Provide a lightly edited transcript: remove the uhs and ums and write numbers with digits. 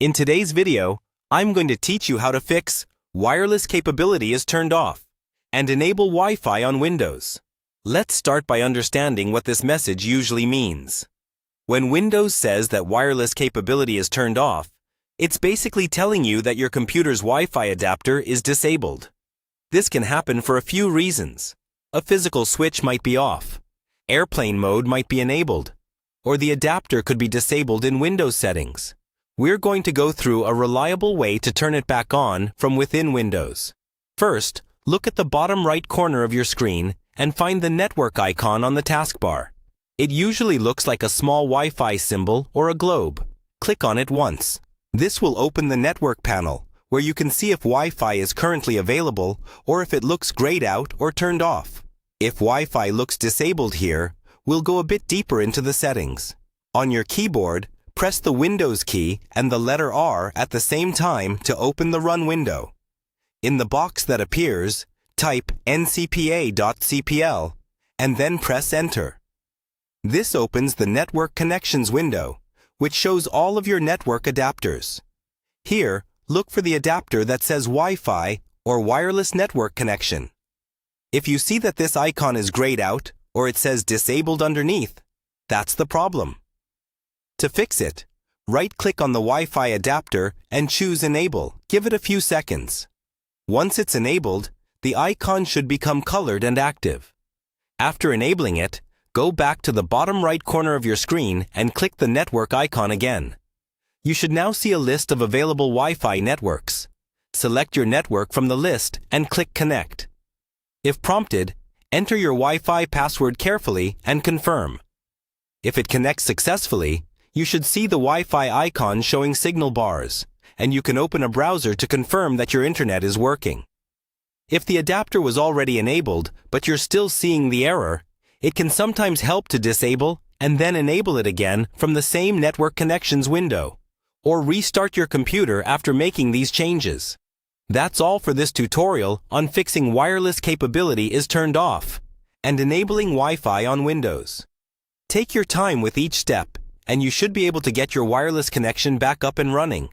In today's video, I'm going to teach you how to fix wireless capability is turned off and enable Wi-Fi on Windows. Let's start by understanding what this message usually means. When Windows says that wireless capability is turned off, it's basically telling you that your computer's Wi-Fi adapter is disabled. This can happen for a few reasons. A physical switch might be off, airplane mode might be enabled, or the adapter could be disabled in Windows settings. We're going to go through a reliable way to turn it back on from within Windows. First, look at the bottom right corner of your screen and find the network icon on the taskbar. It usually looks like a small Wi-Fi symbol or a globe. Click on it once. This will open the network panel, where you can see if Wi-Fi is currently available or if it looks grayed out or turned off. If Wi-Fi looks disabled here, we'll go a bit deeper into the settings. On your keyboard, press the Windows key and the letter R at the same time to open the Run window. In the box that appears, type ncpa.cpl and then press Enter. This opens the Network Connections window, which shows all of your network adapters. Here, look for the adapter that says Wi-Fi or Wireless Network Connection. If you see that this icon is grayed out or it says Disabled underneath, that's the problem. To fix it, right-click on the Wi-Fi adapter and choose Enable. Give it a few seconds. Once it's enabled, the icon should become colored and active. After enabling it, go back to the bottom right corner of your screen and click the network icon again. You should now see a list of available Wi-Fi networks. Select your network from the list and click Connect. If prompted, enter your Wi-Fi password carefully and confirm. If it connects successfully, you should see the Wi-Fi icon showing signal bars, and you can open a browser to confirm that your internet is working. If the adapter was already enabled, but you're still seeing the error, it can sometimes help to disable and then enable it again from the same Network Connections window, or restart your computer after making these changes. That's all for this tutorial on fixing wireless capability is turned off and enabling Wi-Fi on Windows. Take your time with each step, and you should be able to get your wireless connection back up and running.